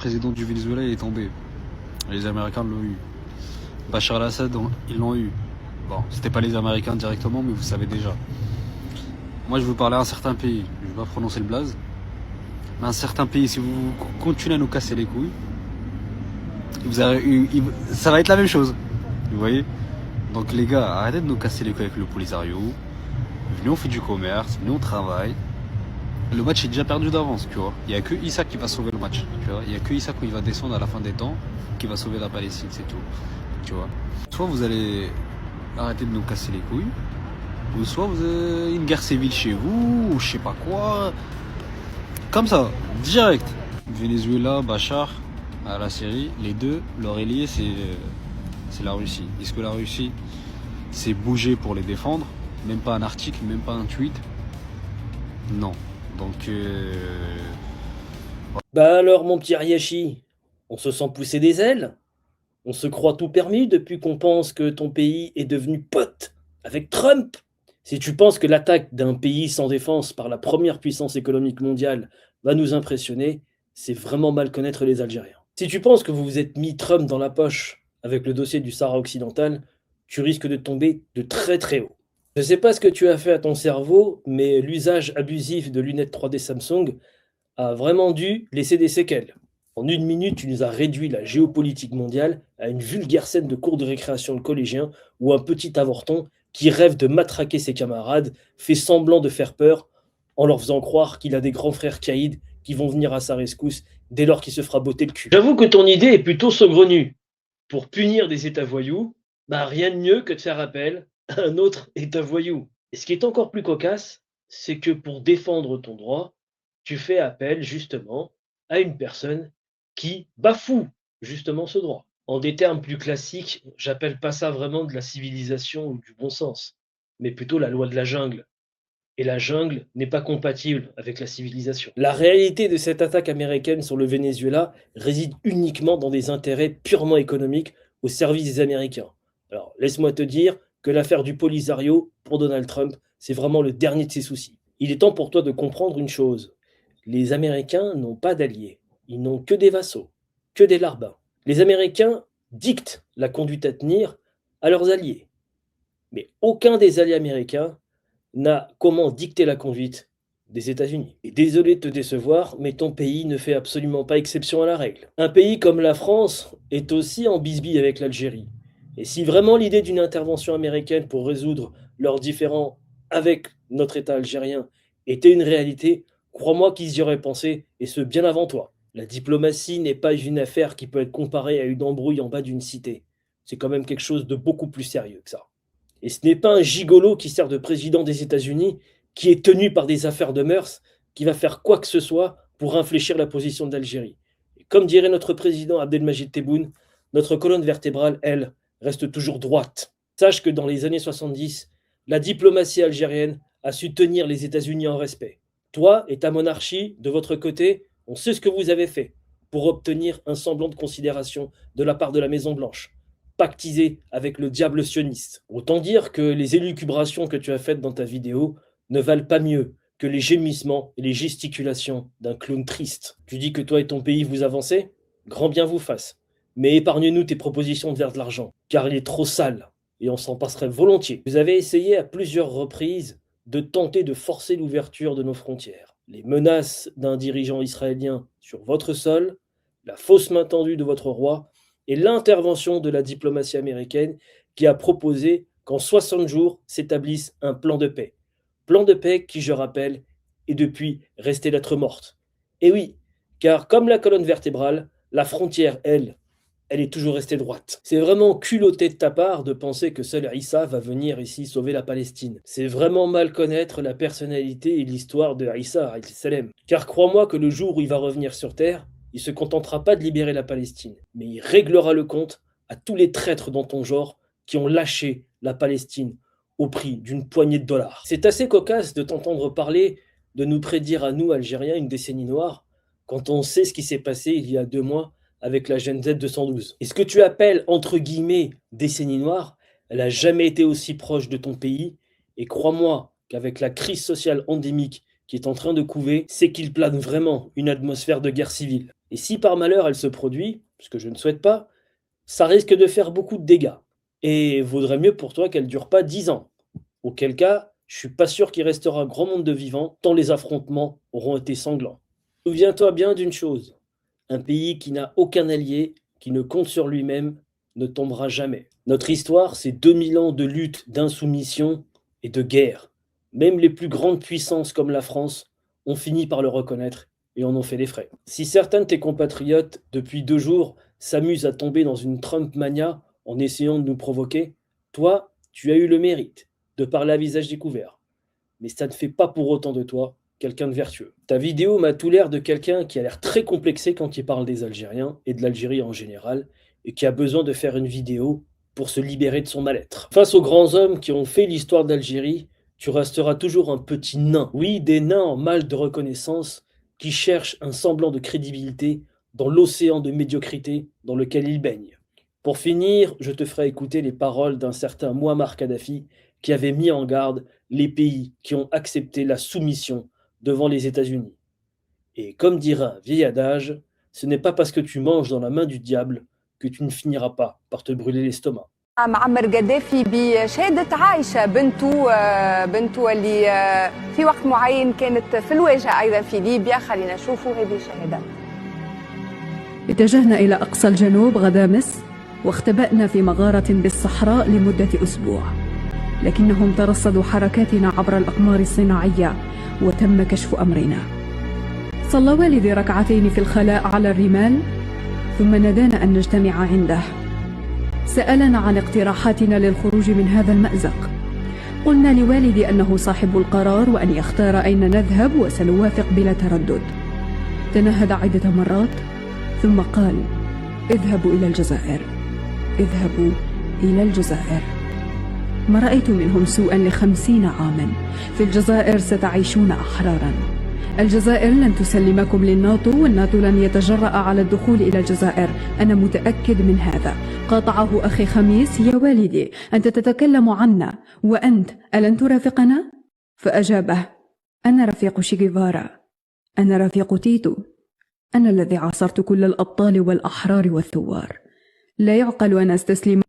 président du Venezuela il est tombé. Les Américains l'ont eu. Bachar al-Assad, ils l'ont eu. Bon, c'était pas les Américains directement, mais vous savez déjà. Moi, je veux parler à un certain pays. Je vais pas prononcer le blaze. Mais un certain pays, si vous continuez à nous casser les couilles, ça va être la même chose. Vous voyez? Donc les gars, arrêtez de nous casser les couilles avec le Polisario. Venez, on fait du commerce, venez, on travaille. Le match est déjà perdu d'avance, tu vois. Il n'y a que Issa qui va sauver le match, tu vois. Il n'y a que Issa quand il va descendre à la fin des temps qui va sauver la Palestine, c'est tout, tu vois. Soit vous allez arrêter de nous casser les couilles, ou soit vous avez une guerre civile chez vous, ou je sais pas quoi. Comme ça, direct. Venezuela, Bachar, à la Syrie, les deux, leur allié, c'est la Russie. Est-ce que la Russie s'est bougée pour les défendre? Même pas un article, même pas un tweet? Non. Donc, Bah alors, mon petit Ariachi, on se sent pousser des ailes? On se croit tout permis depuis qu'on pense que ton pays est devenu pote avec Trump? Si tu penses que l'attaque d'un pays sans défense par la première puissance économique mondiale va nous impressionner, c'est vraiment mal connaître les Algériens. Si tu penses que vous vous êtes mis Trump dans la poche avec le dossier du Sahara occidental, tu risques de tomber de très très haut. Je ne sais pas ce que tu as fait à ton cerveau, mais l'usage abusif de lunettes 3D Samsung a vraiment dû laisser des séquelles. En une minute, tu nous as réduit la géopolitique mondiale à une vulgaire scène de cours de récréation de collégiens où un petit avorton qui rêve de matraquer ses camarades fait semblant de faire peur en leur faisant croire qu'il a des grands frères caïds qui vont venir à sa rescousse dès lors qu'il se fera botter le cul. J'avoue que ton idée est plutôt saugrenue. Pour punir des États voyous, bah rien de mieux que de faire appel à un autre État voyou. Et ce qui est encore plus cocasse, c'est que pour défendre ton droit, tu fais appel justement à une personne qui bafoue justement ce droit. En des termes plus classiques, j'appelle pas ça vraiment de la civilisation ou du bon sens, mais plutôt la loi de la jungle. Et la jungle n'est pas compatible avec la civilisation. La réalité de cette attaque américaine sur le Venezuela réside uniquement dans des intérêts purement économiques au service des Américains. Alors, laisse-moi te dire que l'affaire du Polisario, pour Donald Trump, c'est vraiment le dernier de ses soucis. Il est temps pour toi de comprendre une chose. Les Américains n'ont pas d'alliés. Ils n'ont que des vassaux, que des larbins. Les Américains dictent la conduite à tenir à leurs alliés. Mais aucun des alliés américains n'a comment dicter la conduite des États-Unis. Et désolé de te décevoir, mais ton pays ne fait absolument pas exception à la règle. Un pays comme la France est aussi en bisbille avec l'Algérie. Et si vraiment l'idée d'une intervention américaine pour résoudre leurs différends avec notre État algérien était une réalité, crois-moi qu'ils y auraient pensé, et ce bien avant toi. La diplomatie n'est pas une affaire qui peut être comparée à une embrouille en bas d'une cité. C'est quand même quelque chose de beaucoup plus sérieux que ça. Et ce n'est pas un gigolo qui sert de président des États-Unis, qui est tenu par des affaires de mœurs, qui va faire quoi que ce soit pour infléchir la position d'Algérie. Et comme dirait notre président Abdelmajid Tebboune, notre colonne vertébrale, elle, reste toujours droite. Sache que dans les années 70, la diplomatie algérienne a su tenir les États-Unis en respect. Toi et ta monarchie, de votre côté, on sait ce que vous avez fait pour obtenir un semblant de considération de la part de la Maison-Blanche, pactisé avec le diable sioniste. Autant dire que les élucubrations que tu as faites dans ta vidéo ne valent pas mieux que les gémissements et les gesticulations d'un clown triste. Tu dis que toi et ton pays vous avancez? Grand bien vous fasse. Mais épargne-nous tes propositions de faire de l'argent, car il est trop sale, et on s'en passerait volontiers. Vous avez essayé à plusieurs reprises de tenter de forcer l'ouverture de nos frontières. Les menaces d'un dirigeant israélien sur votre sol, la fausse main tendue de votre roi, et l'intervention de la diplomatie américaine qui a proposé qu'en 60 jours s'établisse un plan de paix. Plan de paix qui, je rappelle, est depuis resté lettre morte. Et oui, car comme la colonne vertébrale, la frontière, elle est toujours restée droite. C'est vraiment culotté de ta part de penser que seul Issa va venir ici sauver la Palestine. C'est vraiment mal connaître la personnalité et l'histoire de Issa, salam. Car crois-moi que le jour où il va revenir sur Terre, il se contentera pas de libérer la Palestine, mais il réglera le compte à tous les traîtres dans ton genre qui ont lâché la Palestine au prix d'une poignée de dollars. C'est assez cocasse de t'entendre parler de nous prédire à nous, Algériens, une décennie noire, quand on sait ce qui s'est passé il y a 2 mois avec la Gen Z 212. Et ce que tu appelles, entre guillemets, décennie noire, elle n'a jamais été aussi proche de ton pays, et crois-moi qu'avec la crise sociale endémique qui est en train de couver, c'est qu'il plane vraiment une atmosphère de guerre civile. Et si par malheur elle se produit, ce que je ne souhaite pas, ça risque de faire beaucoup de dégâts. Et vaudrait mieux pour toi qu'elle dure pas 10 ans. Auquel cas, je suis pas sûr qu'il restera grand monde de vivants, tant les affrontements auront été sanglants. Souviens-toi bien d'une chose, un pays qui n'a aucun allié, qui ne compte sur lui-même, ne tombera jamais. Notre histoire, c'est 2000 ans de lutte, d'insoumission et de guerre. Même les plus grandes puissances comme la France ont fini par le reconnaître et en ont fait les frais. Si certains de tes compatriotes, depuis 2 jours, s'amusent à tomber dans une Trump mania en essayant de nous provoquer, toi, tu as eu le mérite de parler à visage découvert. Mais ça ne fait pas pour autant de toi quelqu'un de vertueux. Ta vidéo m'a tout l'air de quelqu'un qui a l'air très complexé quand il parle des Algériens et de l'Algérie en général, et qui a besoin de faire une vidéo pour se libérer de son mal-être. Face aux grands hommes qui ont fait l'histoire d'Algérie, tu resteras toujours un petit nain. Oui, des nains en mal de reconnaissance qui cherchent un semblant de crédibilité dans l'océan de médiocrité dans lequel ils baignent. Pour finir, je te ferai écouter les paroles d'un certain Muammar Kadhafi qui avait mis en garde les pays qui ont accepté la soumission devant les États-Unis. Et comme dirait un vieil adage, ce n'est pas parce que tu manges dans la main du diable que tu ne finiras pas par te brûler l'estomac. معمر قذافي بشهادة عائشة بنته اللي في وقت معين كانت في الواجهة أيضا في ليبيا. خلينا نشوفوا هذه الشهادة. اتجهنا إلى أقصى الجنوب غدامس واختبأنا في مغارة بالصحراء لمدة أسبوع، لكنهم ترصدوا حركاتنا عبر الأقمار الصناعية وتم كشف أمرنا. صلى والدي ركعتين في الخلاء على الرمال ثم نادانا أن نجتمع عنده. سألنا عن اقتراحاتنا للخروج من هذا المأزق. قلنا لوالدي أنه صاحب القرار وأن يختار أين نذهب وسنوافق بلا تردد. تنهد عدة مرات ثم قال: اذهبوا إلى الجزائر، اذهبوا إلى الجزائر. ما رأيت منهم سوءا ل50 عاما. في الجزائر ستعيشون أحرارا. الجزائر لن تسلمكم للناتو، والناتو لن يتجرأ على الدخول إلى الجزائر. أنا متأكد من هذا. قاطعه أخي خميس: يا والدي، أنت تتكلم عنا، وأنت ألن ترافقنا؟ فأجابه: أنا رفيق شيغيفارا، أنا رفيق تيتو، أنا الذي عاصرت كل الأبطال والأحرار والثوار. لا يعقل أن أستسلم